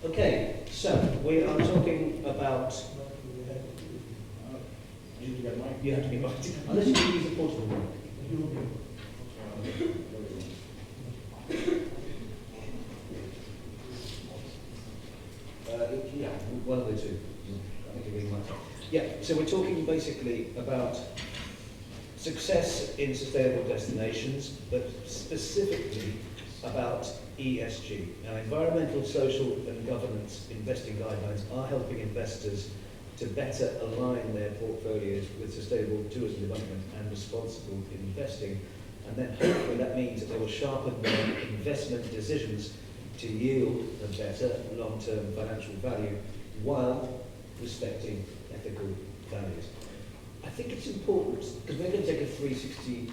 Okay, so we are talking about. You have to be right. Unless you can use a portable mic. Yeah, one of the two. I think it'll be much. Yeah, so we're talking basically about success in sustainable destinations, but specifically about ESG. Now, environmental, social and governance investing guidelines are helping investors to better align their portfolios with sustainable tourism development and responsible investing. And then hopefully that means that they will sharpen their investment decisions to yield a better long-term financial value while respecting ethical values. I think it's important, because we're going to take a 360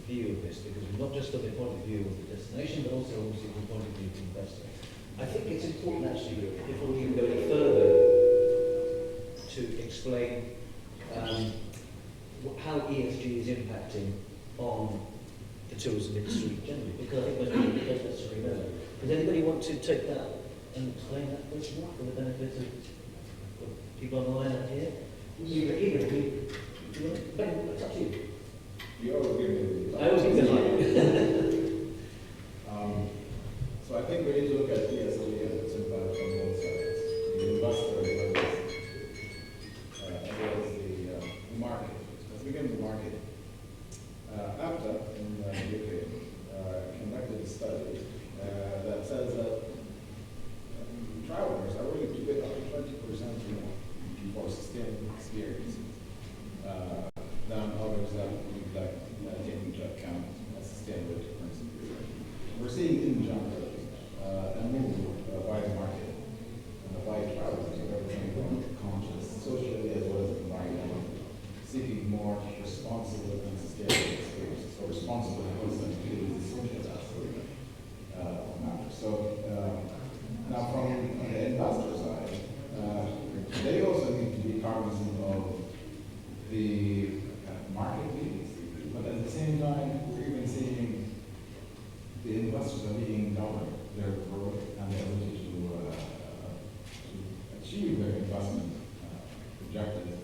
view of this, because we're not just from the point of view of the destination, but also obviously from the point of view of the investor. I think it's important actually, before we even go any further, to explain how ESG is impacting on the tourism industry generally, because I think most people don't necessarily know that. Does anybody want to take that and explain that first of all, for the benefit of people online out here? Either of you. Ben, it's up to you. You always give me the I always give the mic. So I think we need to look at ESG and its impact on both sides. The investor as well as the market. Let's begin with the market. APTA in the UK conducted a study that says that travelers are willing to pay up to 20% more for sustainable experiences than others that would like take into account sustainability principles. We're seeing in general a move by the market, by travelers, everything conscious, socially as well as environmentally, seeking more responsible and sustainable experiences. So responsible because of the social aspect matter. So now from the investor side, they also need to be cognizant of the market needs, but at the same time, we're even seeing the investors are being governed their growth and their ability to achieve their investment objectives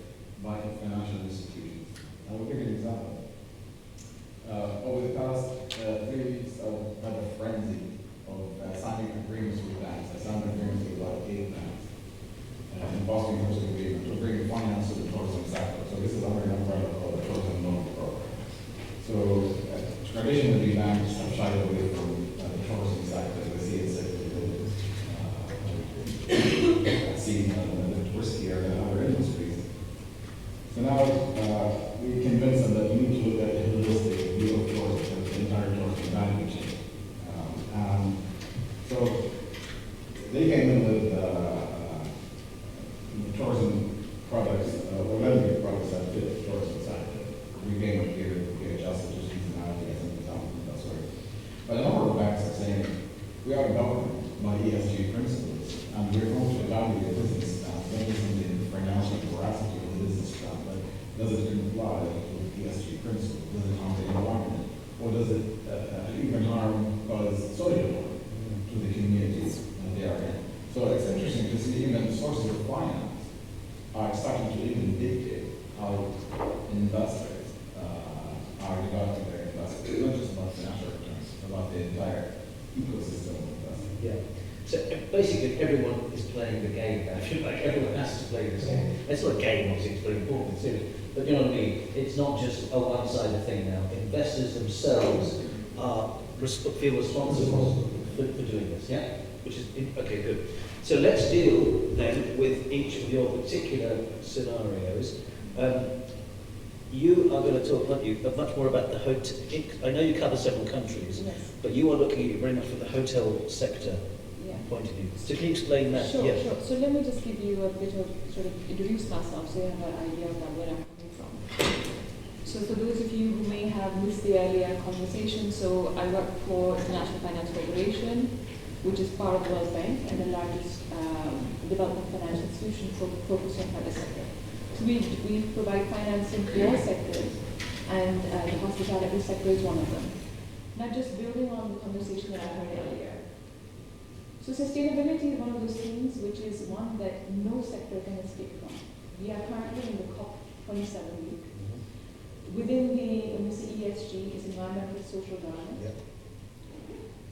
by financial institutions. And we'll give you an example. Over the past 3 weeks, I've had a frenzy of signing agreements with banks. I signed agreements with about 8 banks. In Boston University agreement to bring finance to the tourism sector. So this is under the umbrella of the tourism loan program. So traditionally banks have shied away from the tourism sector. They see it seen riskier than other industries. So now we convince them that you need to look at the holistic view of tourism, the entire tourism value chain. So they came in with tourism products, or lending products that fit the tourism sector. We came up here to adjust it to seasonality as an example of that sort. But a number of banks are saying we are governed by ESG principles, and we're going to evaluate business not just in the financial veracity of the business plan, but does it comply with ESG principles? Does it harm the environment? Or does it even harm cause social harm to the communities that they are in? So it's interesting to see even sources of finance are starting to even dictate how investors are developing their investments. It's not just about financial returns, it's about the entire ecosystem of investing. Yeah. So basically everyone is playing the game now. If you like, everyone has to play this game. It's not a game, obviously, it's very important too. But you know what I mean? It's not just a one-sided thing now. Investors themselves feel responsible for doing this, yeah? Which is, okay, good. So let's deal then with each of your particular scenarios. You are going to talk, aren't you, much more about the hotel. I know you cover several countries, yes, but you are looking at it very much from the hotel sector point of view. So can you explain that? Sure, sure. So let me just give you a bit of, sort of introduce myself so you have an idea of where I'm coming from. So for those of you who may have missed the earlier conversation, so I work for International Finance Corporation, which is part of the World Bank and the largest development financial institution focused on private sector. So we provide financing to all sectors, and the hospitality sector is one of them. Now, just building on the conversation that I heard earlier, So sustainability is one of those things which is one that no sector can escape from. We are currently in the COP27 week. Within the, when we say ESG, is environmental social governance. Yep.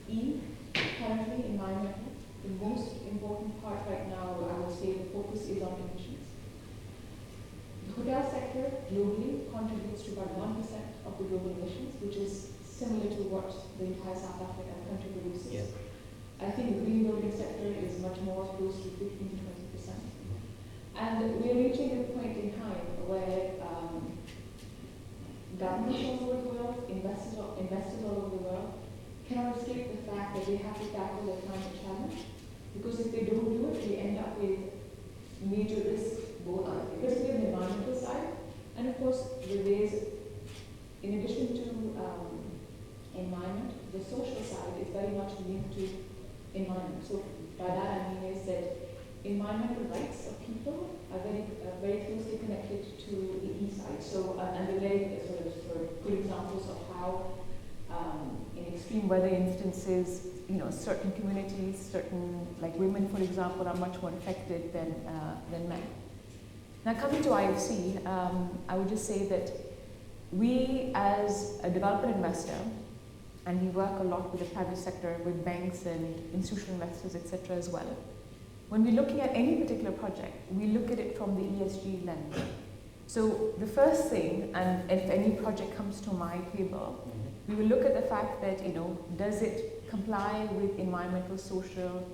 E, currently environmental. The most important part right now, I would say the focus is on emissions. The hotel sector globally contributes to about 1% of the global emissions, which is similar to what the entire South African country produces. Yep. I think the green building sector is much more close to 15 to 20%. And we're reaching a point in time where governments all over the world, investors all over the world, cannot escape the fact that they have to tackle the climate challenge. Because if they don't do it, they end up with major risks, both especially on the environmental side. And of course, there is, in addition to environment, the social side is very much linked to environment. So by that I mean is that environmental rights of people are very closely connected to the E side. So and the very sort of good examples of how in extreme weather instances, certain communities, certain like women, for example, are much more affected than men. Now coming to IFC, I would just say that we as a development investor, and we work a lot with the private sector, with banks and institutional investors, etc. as well. When we're looking at any particular project, we look at it from the ESG lens. So the first thing, and if any project comes to my table, we will look at the fact that, does it comply with environmental, social,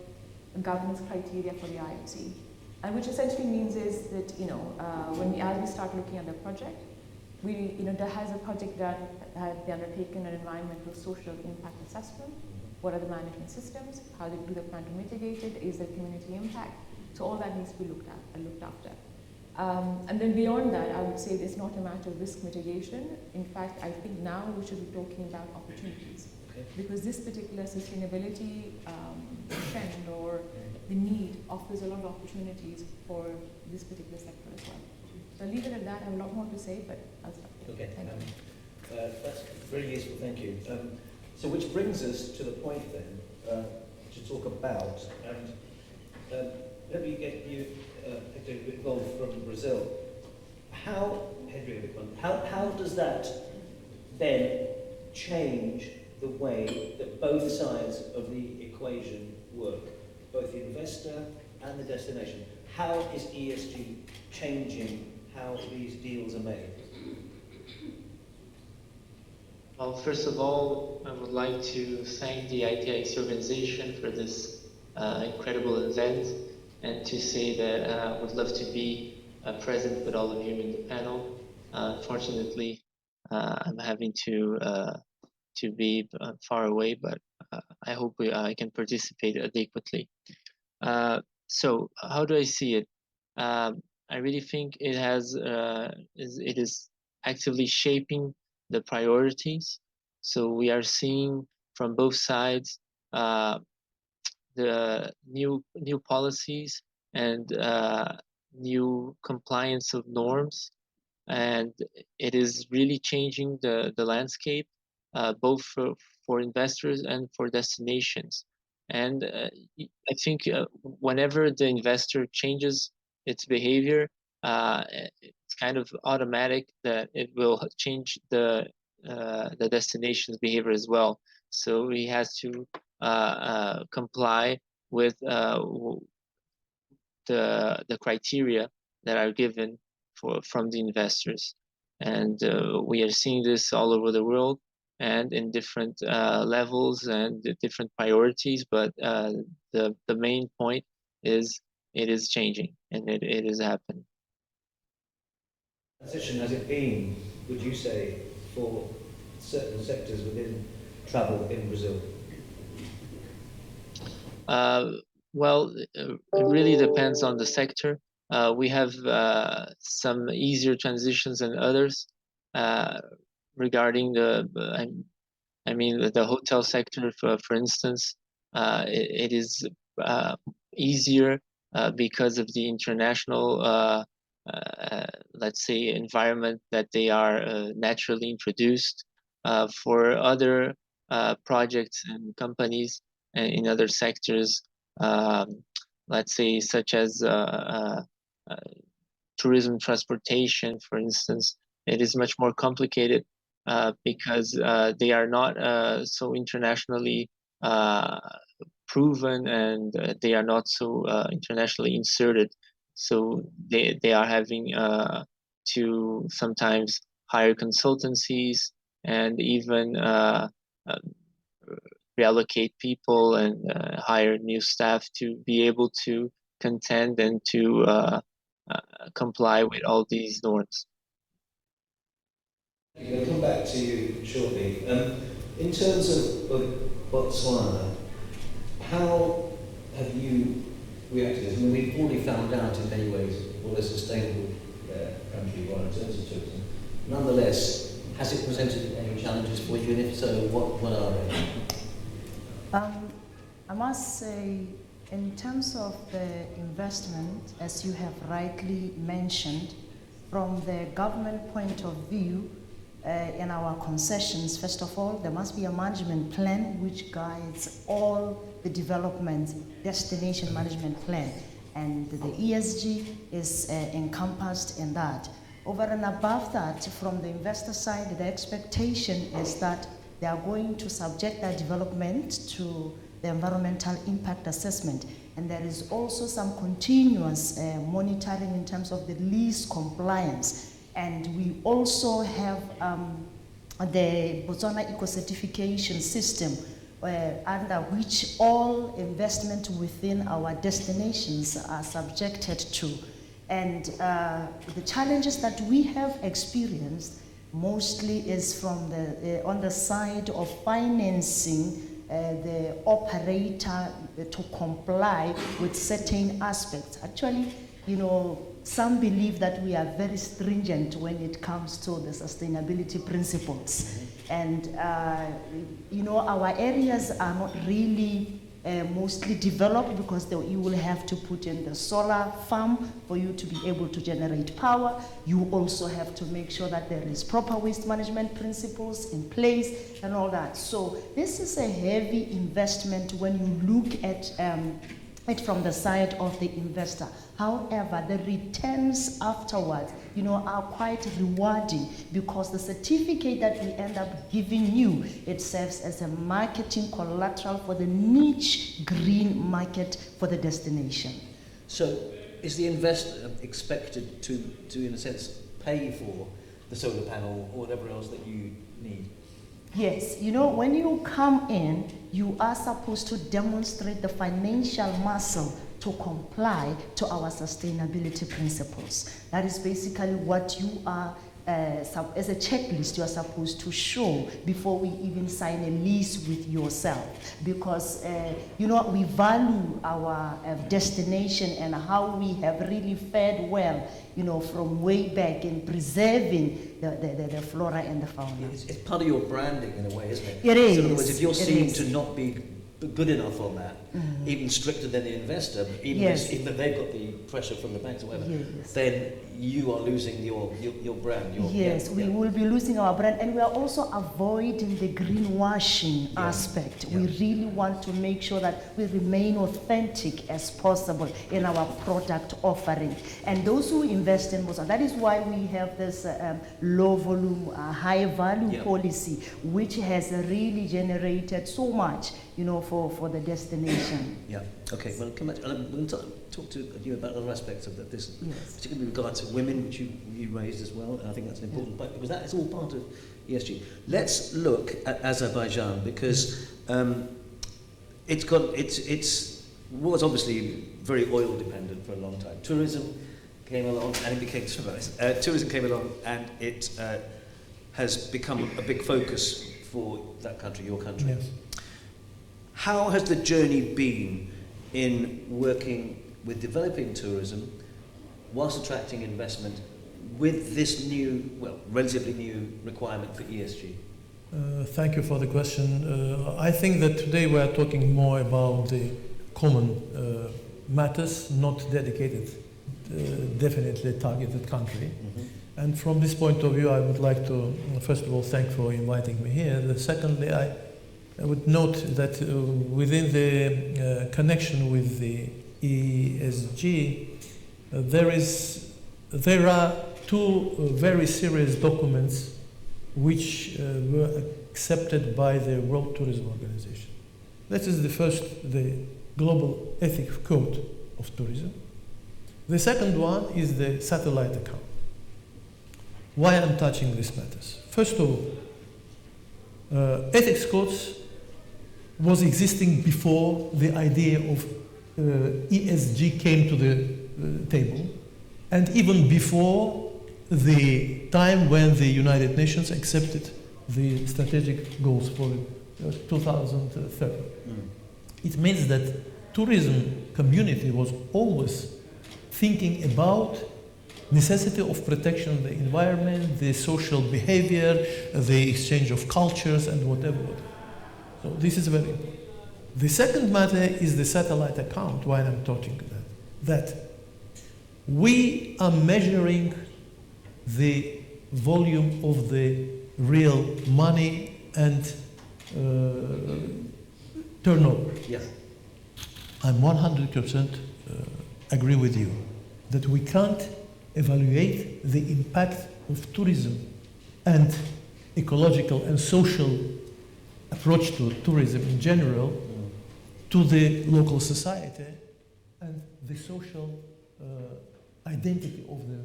governance criteria for the IFC? And which essentially means is that, as we start looking at the project, has a project that has undertaken an environmental, social impact assessment? What are the management systems? How do they plan to mitigate it? Is there community impact? So all that needs to be looked at and looked after. And then beyond that, I would say it's not a matter of risk mitigation. In fact, I think now we should be talking about opportunities. Okay. Because this particular sustainability trend or the need offers a lot of opportunities for this particular sector as well. So I'll leave it at that. I have a lot more to say, but I'll stop there. Okay, that's very useful, thank you. So which brings us to the point then, to talk about, and let me get you involved from Brazil. How does that then change the way that both sides of the equation work, both the investor and the destination? How is ESG changing how these deals are made? Well, first of all, I would like to thank the ITIC organization for this incredible event, and to say that I would love to be present with all of you in the panel. Unfortunately, I'm having to be far away, but I hope I can participate adequately. So, how do I see it? I really think it has it is actively shaping the priorities. So we are seeing from both sides the new policies and new compliance of norms, and it is really changing the landscape, both for investors and for destinations. And I think whenever the investor changes its behavior, it's kind of automatic that it will change the destination's behavior as well. So he has to comply with the criteria that are given from the investors, and we are seeing this all over the world and in different levels and different priorities. But the main point is it is changing, and it is happening. Transition has it been, would you say, for certain sectors within travel in Brazil? Well, it really depends on the sector. We have some easier transitions than others regarding the hotel sector, for instance. It is easier because of the international, let's say, environment that they are naturally introduced. For other projects and companies in other sectors, let's say, such as tourism transportation, for instance. It is much more complicated because they are not so internationally proven, and they are not so internationally inserted. So they are having to sometimes hire consultancies and even reallocate people and hire new staff to be able to contend and to comply with all these norms. We'll come back to you shortly. In terms of Botswana, how have you reacted to this? I mean, we've already found out in many ways what a sustainable country you are in terms of tourism. Nonetheless, has it presented any challenges for you, and if so, what are they? I must say, in terms of the investment, as you have rightly mentioned, from the government point of view, in our concessions, first of all, there must be a management plan which guides all the development destination management plan, and the ESG is encompassed in that. Over and above that, from the investor side, the expectation is that they are going to subject their development to the environmental impact assessment, and there is also some continuous monitoring in terms of the lease compliance. And we also have the Botswana Eco-Certification System, under which all investment within our destinations are subjected to. And the challenges that we have experienced mostly is from on the side of financing the operator to comply with certain aspects. Actually, you know, some believe that we are very stringent when it comes to the sustainability principles. And, you know, our areas are not really mostly developed because you will have to put in the solar farm for you to be able to generate power. You also have to make sure that there is proper waste management principles in place and all that. So this is a heavy investment when you look at it from the side of the investor. However, the returns afterwards, you know, are quite rewarding because the certificate that we end up giving you, it serves as a marketing collateral for the niche green market for the destination. So, is the investor expected to in a sense, pay for the solar panel or whatever else that you need? Yes, you know, when you come in, you are supposed to demonstrate the financial muscle to comply to our sustainability principles. That is basically what you are, as a checklist, you are supposed to show before we even sign a lease with yourself. Because, you know, we value our destination and how we have really fared well, you know, from way back in preserving the flora and the fauna. It's part of your branding in a way, isn't it? It is. So in other words, if you're seen to not be good enough on that, even stricter than the investor, even if they've got the pressure from the banks or whatever, then you are losing your brand. We will be losing our brand, and we are also avoiding the greenwashing aspect. We really want to make sure that we remain authentic as possible in our product offering. And those who invest in Botswana, that is why we have this low volume, high value policy, which has really generated so much, you know, for the destination. Yeah. Okay. Well, come back. We'll talk to you about other aspects of this, particularly with regard to women, which you raised as well. And I think that's an important point because that is all part of ESG. Let's look at Azerbaijan because it's was obviously very oil dependent for a long time. Tourism came along and it became tourism came along and it has become a big focus for that country, your country. Yes. How has the journey been in working with developing tourism whilst attracting investment with this new, well, relatively new requirement for ESG? Thank you for the question. I think that today we are talking more about the common matters, not dedicated, definitely targeted country. And from this point of view, I would like to, first of all, thank for inviting me here. Secondly, I would note that within the connection with the ESG, there are two very serious documents which were accepted by the World Tourism Organization. That is the first, the Global Ethics Code of Tourism. The second one is the satellite account. Why I'm touching these matters? First of all, ethics codes was existing before the idea of ESG came to the table, and even before the time when the United Nations accepted the strategic goals for 2030. It means that tourism community was always thinking about necessity of protection of the environment, the social behavior, the exchange of cultures, and whatever. So this is very important. The second matter is the satellite account, why I'm talking that we are measuring the volume of the real money and turnover. Yes. I'm 100% agree with you that we can't evaluate the impact of tourism and ecological and social approach to tourism in general to the local society and the social identity of the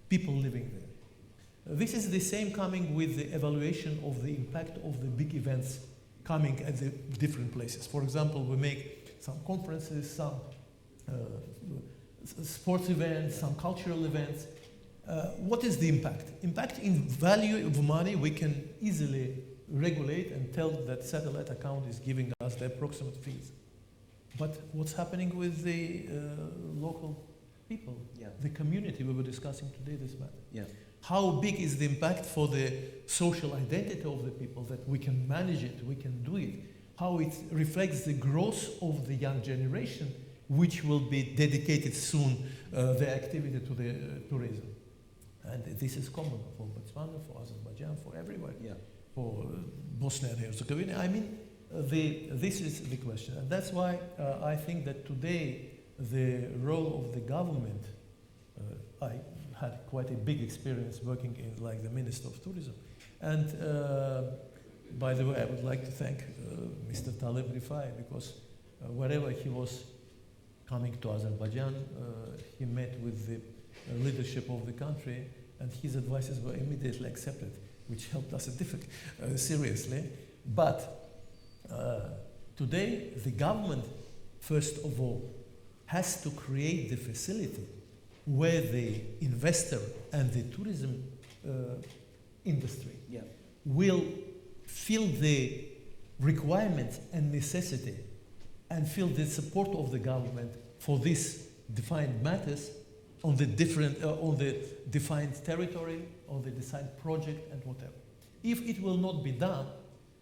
people living there. This is the same coming with the evaluation of the impact of the big events coming at the different places. For example, we make some conferences, some sports events, some cultural events. What is the impact? Impact in value of money, we can easily regulate and tell that satellite account is giving us the approximate fees. But what's happening with the local people, the community we were discussing today, this matter? How big is the impact for the social identity of the people that we can manage it, we can do it? How it reflects the growth of the young generation, which will be dedicated soon their activity to the tourism. And this is common for Botswana, for Azerbaijan, for everywhere, for Bosnia and Herzegovina. I mean, this is the question. And that's why I think that today the role of the government, I had quite a big experience working in like the Minister of Tourism. And by the way, I would like to thank Mr. Taleb Rifai, because wherever he was coming to Azerbaijan, he met with the leadership of the country, and his advices were immediately accepted, which helped us seriously. But today, the government, first of all, has to create the facility where the investor and the tourism industry will feel the requirements and necessity and feel the support of the government for these defined matters on the different, on the defined territory, on the defined project and whatever. If it will not be done,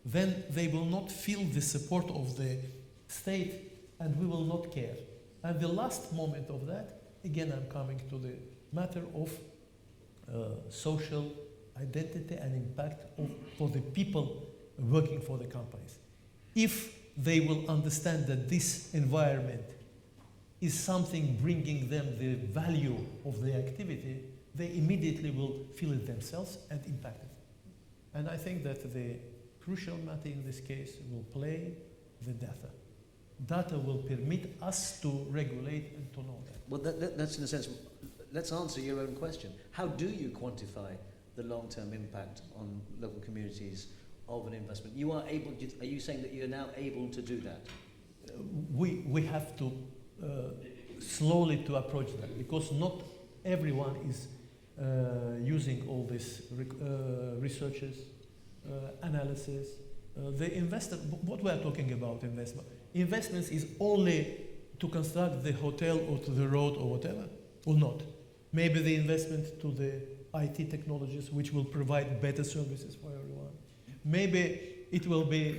then they will not feel the support of the state and we will not care. And the last moment of that, again, I'm coming to the matter of social identity and impact for the people working for the companies. If they will understand that this environment is something bringing them the value of the activity, they immediately will feel it themselves and impact it. And I think that the crucial matter in this case will play the data. Data will permit us to regulate and to know that. Well, that's in a sense, let's answer your own question. How do you quantify the long-term impact on local communities of an investment? You are able, are you saying that you're now able to do that? We have to slowly to approach that, because not everyone is using all this researches, analysis. The investor, what we are talking about investment? Investments is only to construct the hotel or to the road or whatever, or not. Maybe the investment to the IT technologies which will provide better services for everyone. Maybe it will be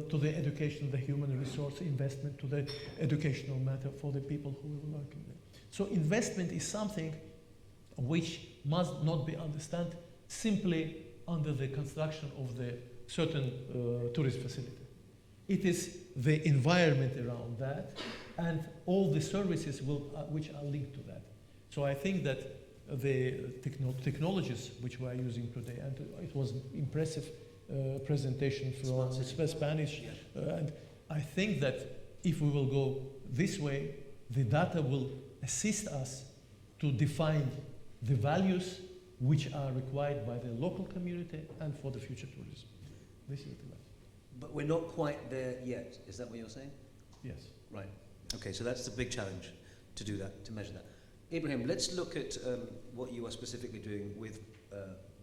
to the education, the human resource investment, to the educational matter for the people who will work in there. So investment is something which must not be understood simply under the construction of the certain tourist facility. It is the environment around that and all the services which are linked to that. So I think that the technologies which we are using today, and it was impressive presentation from Spanish, and I think that if we will go this way, the data will assist us to define the values which are required by the local community and for the future tourism. This is the matter. But we're not quite there yet. Is that what you're saying? Yes. Right. Okay, so that's the big challenge, to do that, to measure that. Ibrahim, let's look at what you are specifically doing with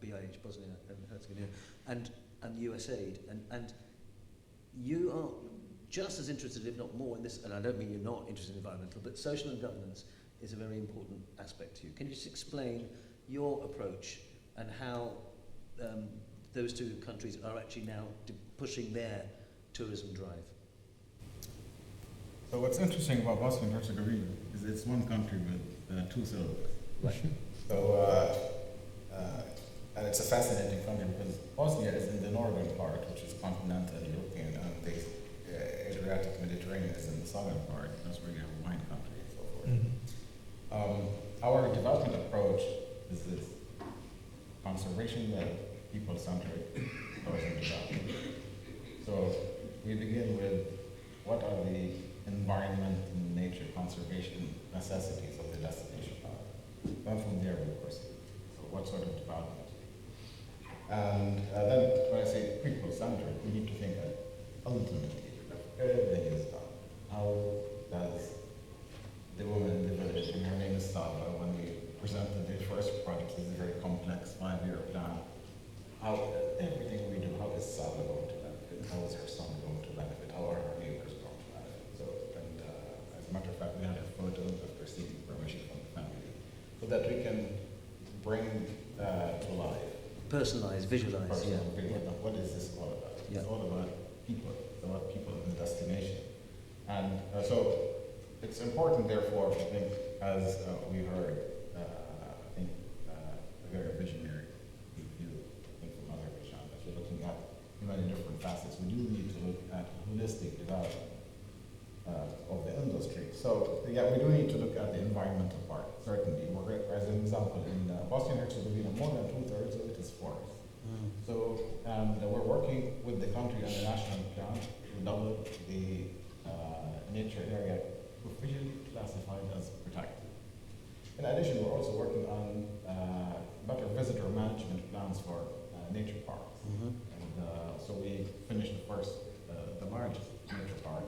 BIH, Bosnia and Herzegovina, and USAID. And you are just as interested, if not more, in this, and I don't mean you're not interested in environmental, but social and governance is a very important aspect to you. Can you just explain your approach and how those two countries are actually now pushing their tourism drive? So what's interesting about Bosnia and Herzegovina is it's one country with two syllables. Right. So, and it's a fascinating country because Bosnia is in the northern part, which is continental European, and the Adriatic Mediterranean is in the southern part. That's where you have wine country and so forth. Mm-hmm. Our development approach is this conservation-led, people-centric tourism development. So we begin with what are the environment and nature conservation necessities of the destination. Then from there we proceed. So what sort of development? And then when I say people-centric, we need to think that ultimately everything is done. How does the woman in the village, and her name is Sava, when we presented the first project, it's a very complex 5-year plan. How everything we do, how is Sava going to benefit? How is her son going to benefit? How are her neighbors going to benefit? So, and as a matter of fact, we had a photo after seeking permission from the family, so that we can bring to life. Personalize, visualize. What is this all about? Yeah. It's all about people. It's about people in the destination. And so it's important, therefore, I think, as we heard, I think a very visionary view, I think from Azerbaijan, that we're looking at many different facets. We do need to look at holistic development of the industry. So yeah, we do need to look at the environmental part, certainly. As an example, in Bosnia and Herzegovina, more than 2/3 of it is forest. So we're working with the country on the national plan to double the nature area officially classified as protected. In addition, we're also working on better visitor management plans for nature parks. And so we finished the largest nature park.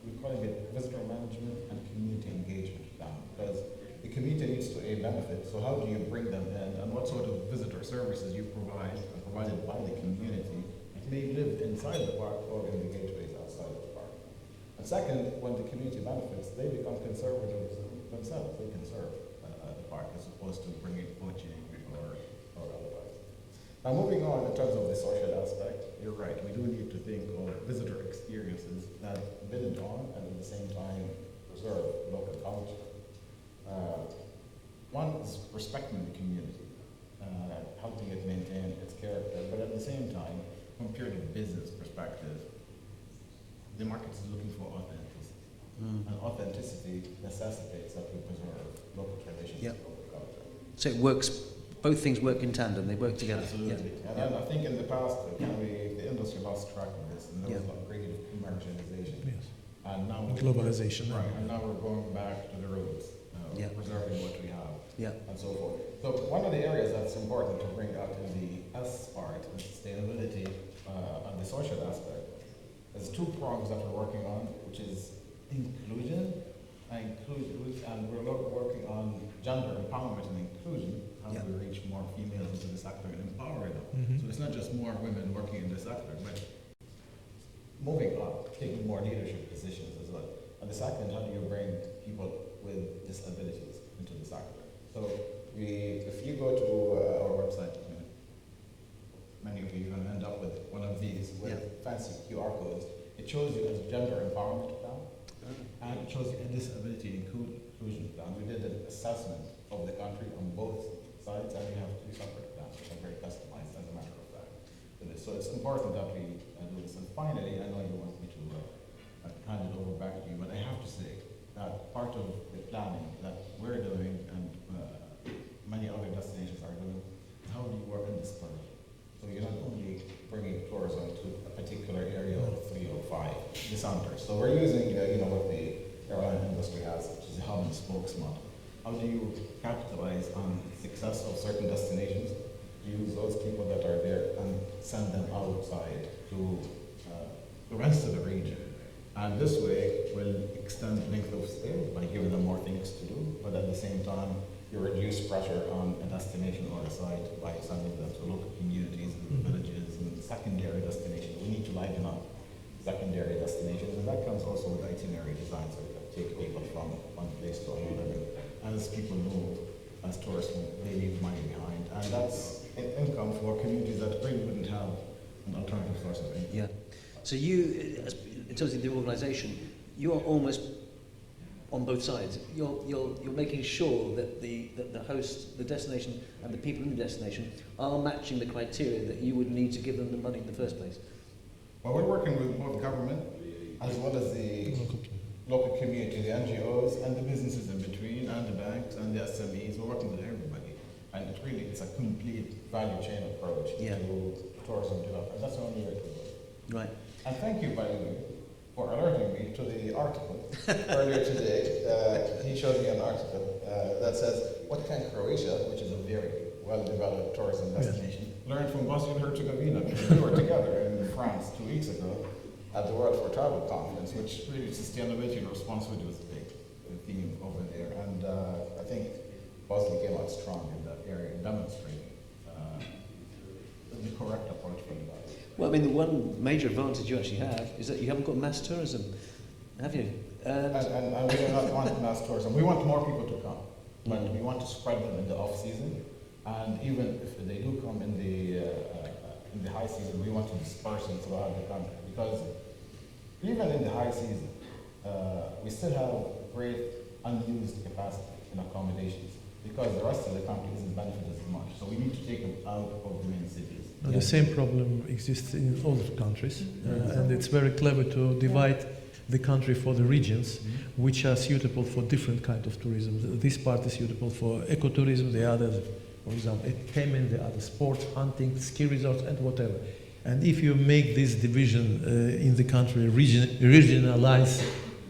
We're calling it visitor management and community engagement plan, because the community needs to benefit. So how do you bring them in, and what sort of visitor services you provide, provided by the community, that may live inside the park or in the gateways outside of the park. And second, when the community benefits, they become conservators themselves. They conserve the park as opposed to bringing poaching or otherwise. Now, moving on in terms of the social aspect, you're right. We do need to think of visitor experiences that build on and at the same time preserve local culture. One is respecting the community, helping it maintain its character, but at the same time, from purely business perspective, the market is looking for authenticity. And authenticity necessitates that we preserve local traditions and local culture. So it works, both things work in tandem, they work together. Absolutely. And I think in the past, the industry lost track of this, and there was a great deal of commercialization. Yes. And now Globalization. Right, and now we're going back to the roots, preserving what we have, and so forth. So one of the areas that's important to bring out in the S part, the sustainability and the social aspect, is 2 prongs that we're working on, which is inclusion, and we're working on gender empowerment and inclusion. How do we reach more females into the sector and empower them? So it's not just more women working in the sector, but moving up, taking more leadership positions as well. And the second, how do you bring people with disabilities into the sector? So if you go to our website, many of you are going to end up with one of these with fancy QR codes. It shows you as a gender empowerment plan, and it shows you a disability inclusion plan. We did an assessment of the country on both sides, and we have 2 separate plans, which are very customized as a matter of fact. to this. So it's important that we do this. And finally, I know you want me to hand it over back to you, but I have to say that part of the planning that we're doing and many other destinations are doing is how do you work in this part. So you're not only bringing tourism to a particular area of 3 or 5 descenders. So we're using, what the airline industry has, which is a hub and spokes model. How do you capitalize on the success of certain destinations, use those people that are there and send them outside to the rest of the region? And this way will extend length of stay by giving them more things to do, but at the same time, you reduce pressure on a destination or a site by sending them to local communities and villages and secondary destinations. We need to liven up secondary destinations, and that comes also with itinerary design, so we can take people from one place to another. And as people move, as tourists, they leave money behind, and that's income for communities that really wouldn't have an alternative source of income. Yeah. So you, in terms of the organisation, you are almost on both sides. You're making sure that the host, the destination, and the people in the destination are matching the criteria that you would need to give them the money in the first place. Well, we're working with both government as well as the local community, the NGOs, and the businesses in between, and the banks and the SMEs. We're working with everybody, and it's a complete value chain approach to tourism development. And that's the only way to do it. Right. And thank you, by the way, for alerting me to the article earlier today. He showed me an article that says, what can Croatia, which is a very well-developed tourism destination, learn from Bosnia and Herzegovina? We were together in France 2 weeks ago at the World for Travel Conference, which really sustainability and responsibility was a big theme over there. And I think Bosnia came out strong in that area, demonstrating the correct approach for the guys. Well, I mean, the one major advantage you actually have is that you haven't got mass tourism, have you? And we do not want mass tourism. We want more people to come, but we want to spread them in the off season. And even if they do come in the high season, we want to disperse them throughout the country, because even in the high season, we still have great unused capacity in accommodations, because the rest of the country isn't benefited as much. So we need to take them out of the main cities. The same problem exists in all the countries, and it's very clever to divide the country for the regions, which are suitable for different kinds of tourism. This part is suitable for ecotourism, the others, for example, entertainment, the other sports, hunting, ski resorts, and whatever. And if you make this division in the country, regionalize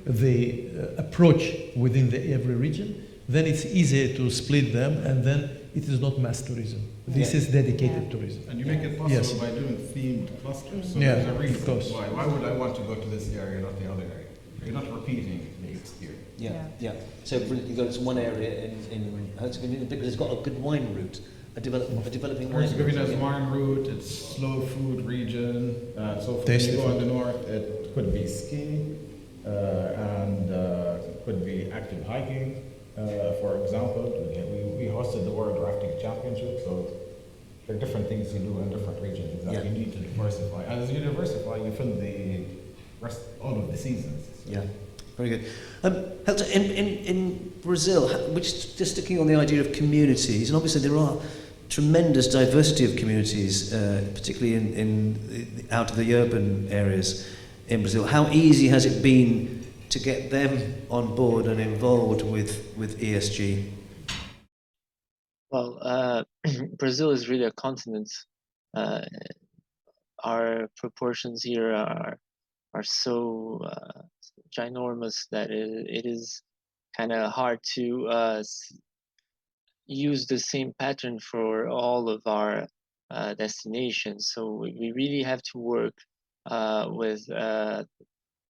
the approach within every region, then it's easier to split them, and then it is not mass tourism. This is dedicated tourism. And you make it possible by doing themed clusters. So there's a reason why. Why would I want to go to this area, not the other area? You're not repeating the experience. Yeah. So for instance, you go to one area in Herzegovina because it's got a good wine route, a developing wine route. Herzegovina's wine route, it's slow food region. So when you go in the north, it could be skiing and could be active hiking. For example, we hosted the World Rafting Championship, so there are different things you do in different regions. Exactly, you need to diversify. And as you diversify, you fill the rest, all of the seasons. So. Yeah, very good. Helter, in Brazil, which just sticking on the idea of communities, and obviously there are tremendous diversity of communities, particularly in out of the urban areas in Brazil. How easy has it been to get them on board and involved with ESG? Well, Brazil is really a continent. Our proportions here are so ginormous that it is kind of hard to use the same pattern for all of our destinations. So we really have to work with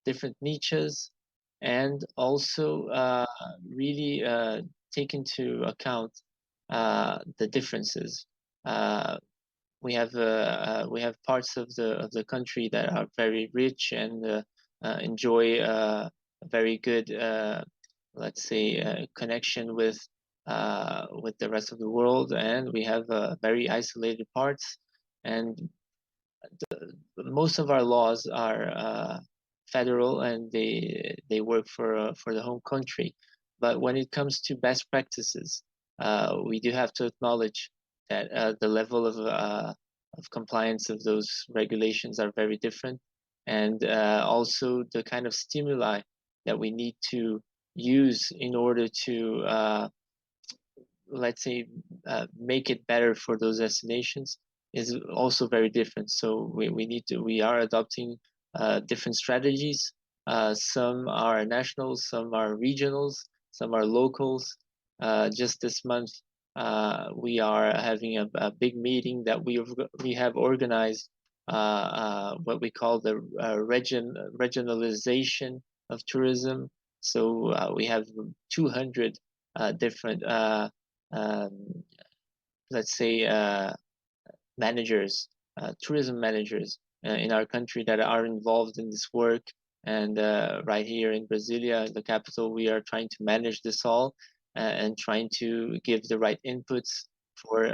different niches, and also really take into account the differences. We have parts of the country that are very rich and enjoy a very good, let's say, connection with the rest of the world, and we have very isolated parts. And most of our laws are federal, and they work for the home country. But when it comes to best practices, we do have to acknowledge that the level of compliance of those regulations are very different, and also the kind of stimuli that we need to use in order to let's say make it better for those destinations is also very different. So we are adopting different strategies. Some are national, some are regionals, some are locals. Just this month, we are having a big meeting that we have organized, what we call the regionalization of tourism. So we have 200 different, let's say, managers, tourism managers in our country that are involved in this work. And right here in Brasilia, the capital, we are trying to manage this all and trying to give the right inputs for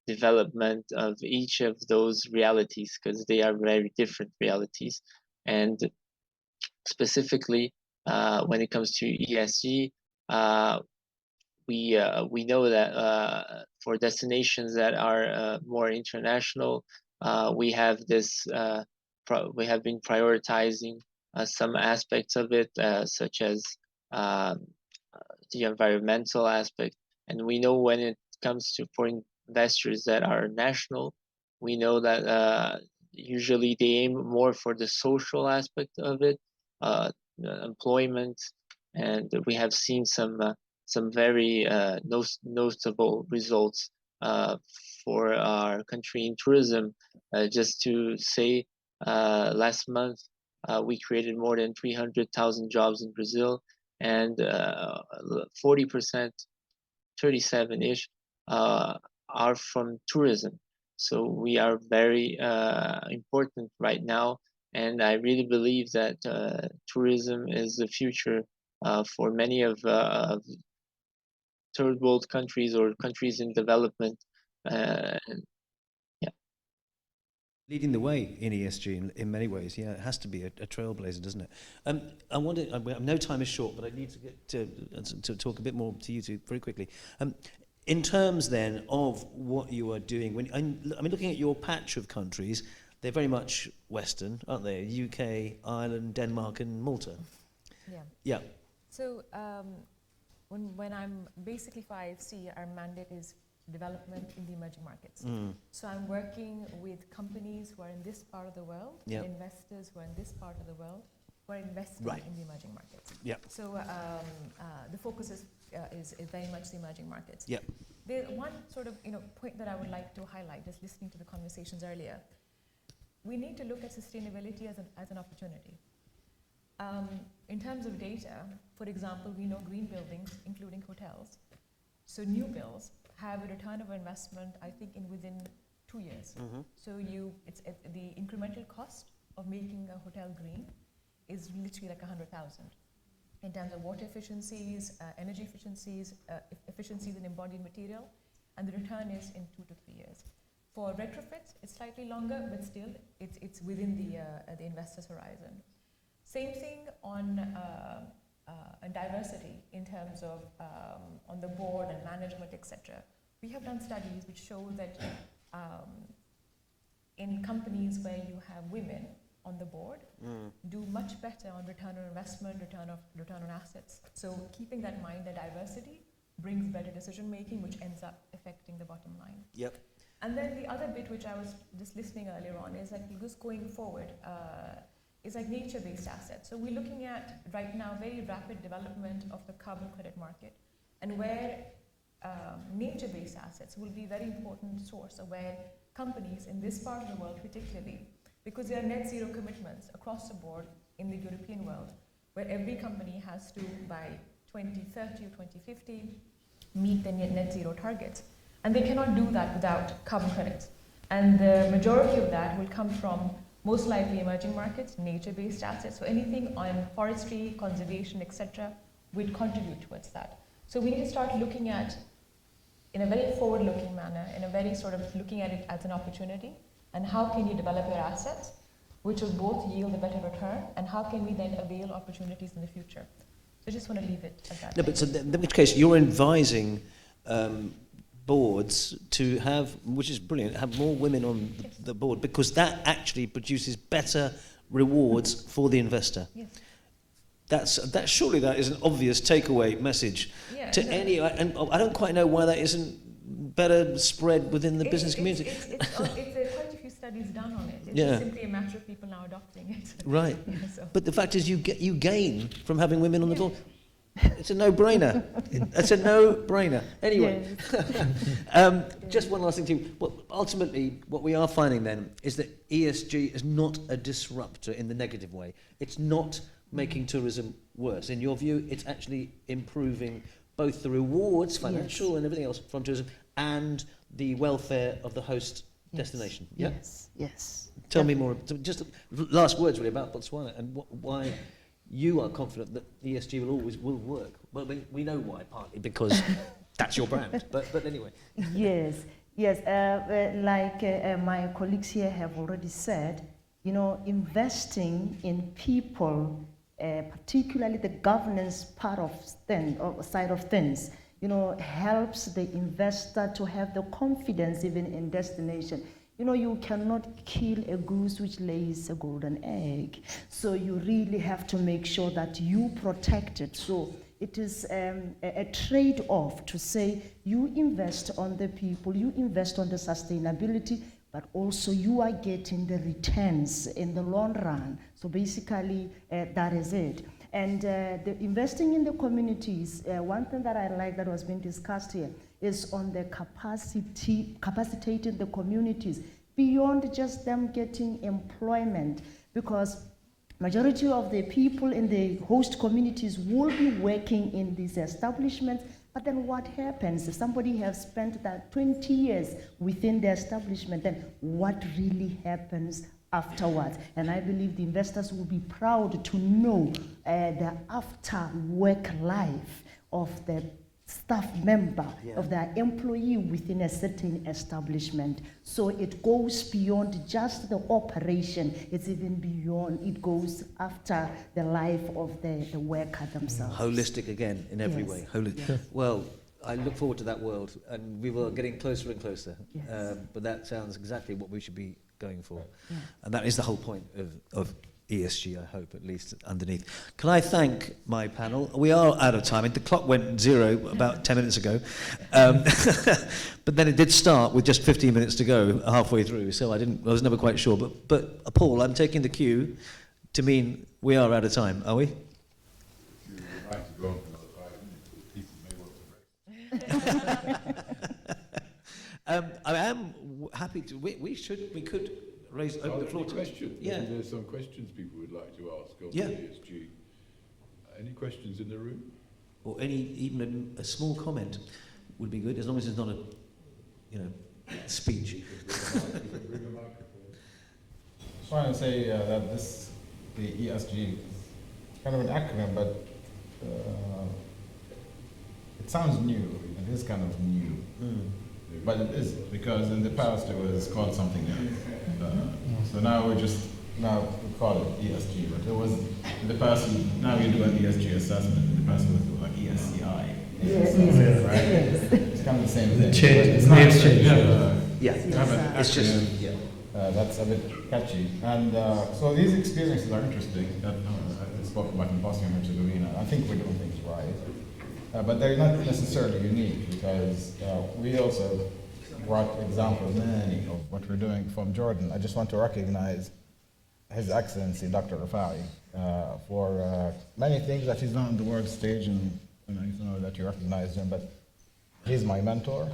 development of each of those realities, because they are very different realities. And specifically, when it comes to ESG, we know that for destinations that are more international, we have this we have been prioritizing some aspects of it, such as the environmental aspect. And we know when it comes to foreign investors that are national, we know that usually they aim more for the social aspect of it, employment, and we have seen some very notable results for our country in tourism. Just to say, last month we created more than 300,000 jobs in Brazil, and 40%, 37-ish, are from tourism. So we are very important right now, and I really believe that tourism is the future for many of third world countries or countries in development. Yeah. Leading the way in ESG in many ways, yeah, it has to be a trailblazer, doesn't it? I wonder, no time is short, but I need to get to talk a bit more to you two very quickly. In terms then of what you are doing, when I mean, looking at your patch of countries, they're very much Western, aren't they? UK, Ireland, Denmark, and Malta. Yeah. Yeah. So when I'm basically for IFC, our mandate is development in the emerging markets. So I'm working with companies who are in this part of the world, Yep. and investors who are in this part of the world, who are investing Right. in the emerging markets. Yeah. So the focus is very much the emerging markets. Yeah. The one sort of point that I would like to highlight, just listening to the conversations earlier, we need to look at sustainability as an opportunity. In terms of data, for example, we know green buildings, including hotels, so new builds have a return of investment, I think, within 2 years. Mm-hmm. So the incremental cost of making a hotel green is literally like 100,000 in terms of water efficiencies, energy efficiencies, efficiencies in embodied material, and the return is in 2 to 3 years. For retrofits, it's slightly longer, but still, it's within the investor's horizon. Same thing on diversity in terms of on the board and management, etc. We have done studies which show that in companies where you have women on the board, do much better on return on investment, return on assets. So keeping that in mind, that diversity brings better decision making, which ends up affecting the bottom line. Yep. And then the other bit which I was just listening earlier on is like just going forward is like nature-based assets. So we're looking at right now very rapid development of the carbon credit market, and where nature-based assets will be a very important source of where companies in this part of the world particularly, because there are net zero commitments across the board in the European world, where every company has to by 2030 or 2050 meet the net zero targets. And they cannot do that without carbon credits. And the majority of that will come from most likely emerging markets, nature-based assets. So anything on forestry, conservation, etc., will contribute towards that. So we need to start looking at, in a very forward-looking manner, in a very sort of looking at it as an opportunity, and how can you develop your assets, which will both yield a better return, and how can we then avail opportunities in the future. So I just want to leave it at that. No, but so in which case you're advising boards to have, which is brilliant, have more women on the board, because that actually produces better rewards for the investor. Yes. That surely that is an obvious takeaway message Yeah, to any, and I don't quite know why that isn't better spread within the business community. It's quite a few studies done on it. It's Yeah. just simply a matter of people now adopting it. Right. Yeah, so. But the fact is you gain from having women on the board. It's a no-brainer. It's a no-brainer. Anyway, just one last thing to you. Well, ultimately, what we are finding then is that ESG is not a disruptor in the negative way. It's not making tourism worse. In your view, it's actually improving both the rewards, financial and everything else from tourism, and the welfare of the host destination. Yeah? Yes. Tell me more. Just last words really about Botswana and why you are confident that ESG will work. Well, we know why, partly because that's your brand. But anyway. Yes. Like my colleagues here have already said, investing in people, particularly the governance part of side of things, helps the investor to have the confidence even in destination. You cannot kill a goose which lays a golden egg. So you really have to make sure that you protect it. So it is a trade-off to say you invest on the people, you invest on the sustainability, but also you are getting the returns in the long run. So basically, that is it. And the investing in the communities, one thing that I like that was being discussed here is on the capacitating the communities beyond just them getting employment, because majority of the people in the host communities will be working in these establishments. But then what happens if somebody has spent that 20 years within the establishment? Then what really happens afterwards? And I believe the investors will be proud to know the after work life of the staff member, of their employee within a certain establishment. So it goes beyond just the operation. It's even beyond, it goes after the life of the worker themselves. Holistic again, in every way. Yes. Well, I look forward to that world, and we were getting closer and closer. Yes. But that sounds exactly what we should be going for. Yeah. And that is the whole point of ESG, I hope, at least underneath. Can I thank my panel? We are out of time. The clock went 0 about 10 minutes ago. But then it did start with just 15 minutes to go halfway through, so I was never quite sure. But Paul, I'm taking the cue to mean we are out of time, are we? If you would like to go on for another 5 minutes, people may want to break. I am happy to. We could open the floor to questions. Yeah. There's some questions people would like to ask on ESG. Any questions in the room? Or even a small comment would be good, as long as it's not a speech. Bring a microphone. Just want to say that the ESG, is kind of an acronym, but it sounds new. It is kind of new. But it isn't, because in the past it was called something else. So now we call it ESG, but it was in the past. Now you do an ESG assessment. In the past it was like ESCI. Right? It's kind of the same thing. Change. It's just that's a bit catchy. And so these experiences are interesting. That I spoke about in Bosnia and Herzegovina. I think we're doing things right. But they're not necessarily unique, because we also brought examples, many of what we're doing from Jordan. I just want to recognize His Excellency Dr. Rafai for many things that he's done on the world stage, and I know that you recognize him, but he's my mentor.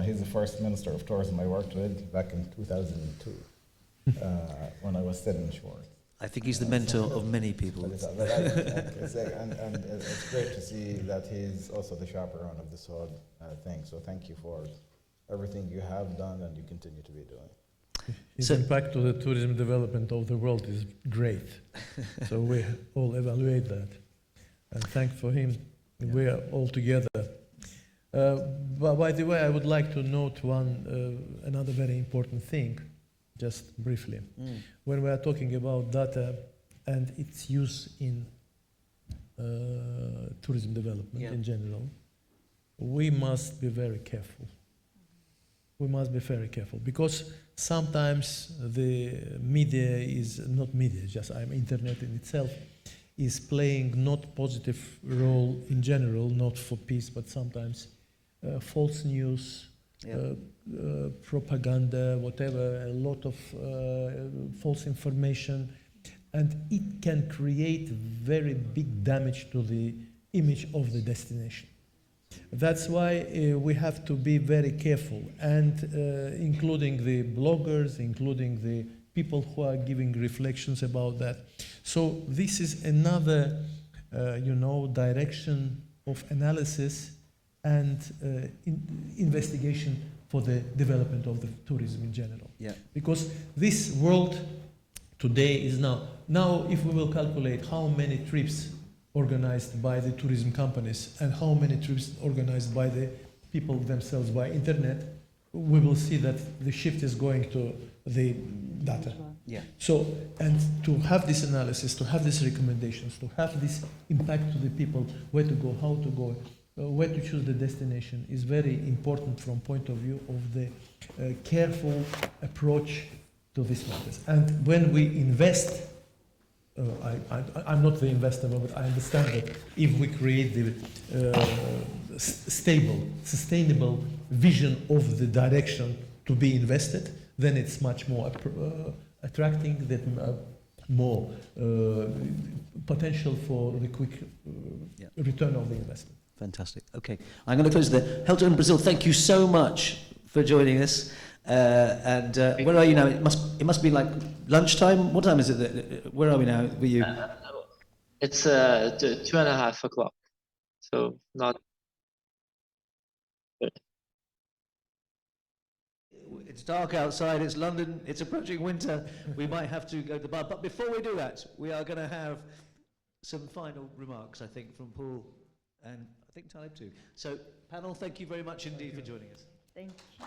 He's the first Minister of Tourism I worked with back in 2002 when I was still in Shore. I think he's the mentor of many people. And it's great to see that he's also the chaperone of this whole thing. So thank you for everything you have done and you continue to be doing. His impact to the tourism development of the world is great. So we all evaluate that. And thank for him. Yeah. We are all together. But by the way, I would like to note another very important thing, just briefly. When we are talking about data and its use in tourism development in general, we must be very careful. We must be very careful because sometimes the media is not media, just internet in itself is playing not positive role in general, not for peace, but sometimes false news, propaganda, whatever, a lot of false information, and it can create very big damage to the image of the destination. That's why we have to be very careful, and including the bloggers, including the people who are giving reflections about that. So this is another, direction of analysis and investigation for the development of the tourism in general. Yeah. Because this world today is now if we will calculate how many trips organized by the tourism companies and how many trips organized by the people themselves by internet, we will see that the shift is going to the data. Yeah. So, and to have this analysis, to have these recommendations, to have this impact to the people, where to go, how to go, where to choose the destination is very important from point of view of the careful approach to these matters. And when we invest, I'm not the investor, but I understand that if we create the stable, sustainable vision of the direction to be invested, then it's much more attracting, that more potential for the quick return of the investment. Fantastic. Okay, I'm going to close there. Helter in Brazil, thank you so much for joining us. And where are you now? It must be like lunchtime. What time is it? Where are we now? Were you? It's 2:30 o'clock, so not. It's dark outside. It's London. It's approaching winter. We might have to go to the bar. But before we do that, we are going to have some final remarks, I think, from Paul and I think Talib too. So, panel, thank you very much indeed for joining us. Thank you.